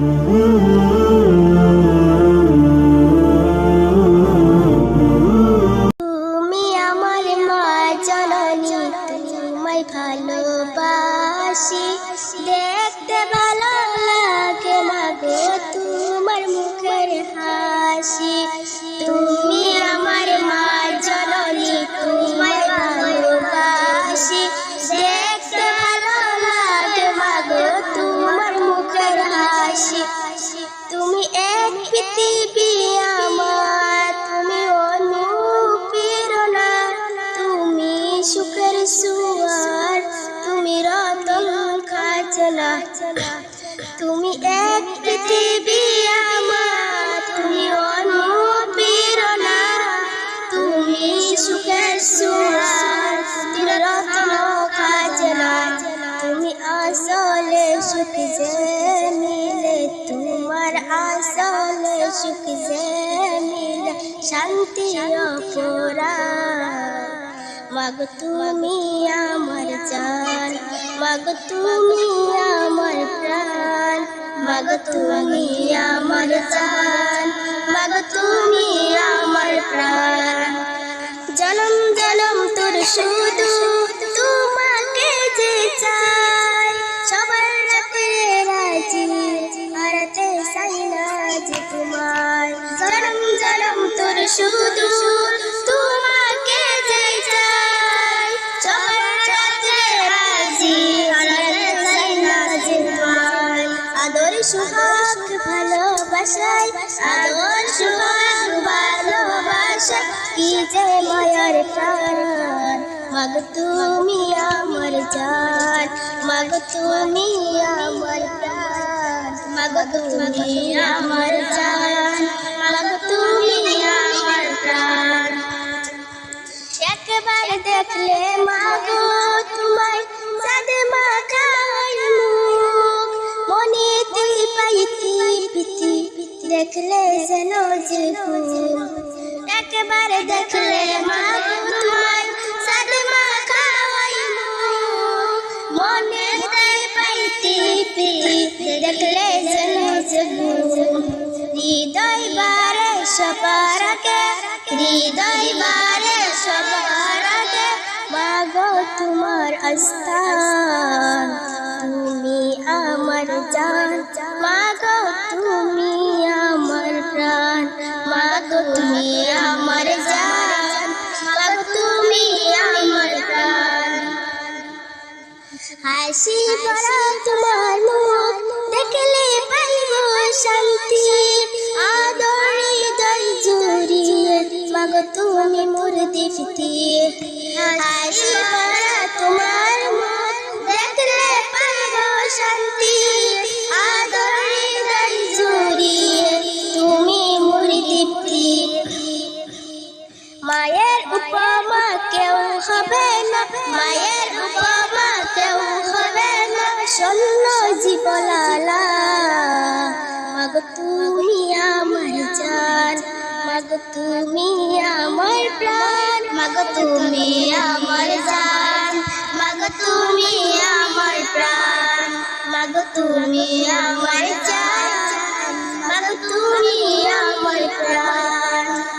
তুমি আমার মা জননী, তোমায় ভালোবাসি, দেখতে ভালো লাগে মাগো তোমার মুখের হাসি। তুমি আমার মা জননী, তোমায় ভালোবাসি, দেখতে ভালো লাগে মাগো তোমার মুখের হাসি। তুমি এক পৃথিবী আমার, তুমি অনুপ্রেরণা, তুমি সুখের সুয়ার, তুমি রতন খাজনা। তুমি এক পৃথিবী আমার, তুমি অনুপ্রেরণা, তুমি সুখের সুয়ার, তুমি রতন খাজনা। তুমি আসলে সুখ যে মিলে, তোমার আসলে সুখ যে মিলে, শান্তি অপরাধ। মাগো তুমি আমার জান, মাগো তুমি আমার প্রাণ, মাগো তুমি আমার জান, মাগো তুমি আমার প্রাণ। জনম জনম তোর শুধু তোমাকে যে চাই, সবার রাতে রাজি হারাতে চাই না যে তোমায়। জনম জনম তোর শুধু তোমাকে যে চাই, সবার রাতে রাজি হারাতে চাই না যে তোমায়। আদর সুহাগ ভালোবাসায়, আদর সুহাগ ভালোবাসায়, কি যে মায়ার প্রাণ। মাগো তুমি আমার জান, মাগো তুমি আমার প্রাণ, মাগো তুমি আমার জান, মাগো তুমি আমার প্রাণ। একবার দেখলে মাগো তোমায় চাঁদ মাখার মুখ, মনেতে পাইতি প্রীতি, দেখলে যেন যে ফুল। একবার দেখলে মাগো তোমায় চাঁদ মাখার মুখ, মনেতে পাইতি প্রীতি, দেখলে যেন যে ফুল। হৃদয় বারে সবার আগে, হৃদয় বারে সবার আগে, মাগো তোমার আস্থান। তুমি আমার জান, মাগো তুমি আমার প্রাণ, মাগো তুমি আমার জান, মাগো তুমি আমার প্রাণ। হাসি ভরা তোমার মুখ দেখলে পাইব শান্তি, আদর হৃদয় জুড়িয়ে মাগো তুমি মোর দীপ্তি। হাসি ভরা তোমার মুখ দেখলে পাইব শান্তি, আদর হৃদয় জুড়িয়ে তুমি মোর দীপ্তি। মায়ের উপমা কেউ হবে না, মায়ের উপমা কেউ হবে না, শূন্য জীবলালা। মাগো তুমি আমার জান, মাগো তুমি আমার প্রাণ, মাগো তুমি আমার জান, মাগো তুমি আমার প্রাণ, মাগো তুমি আমার জান, মাগো তুমি আমার প্রাণ।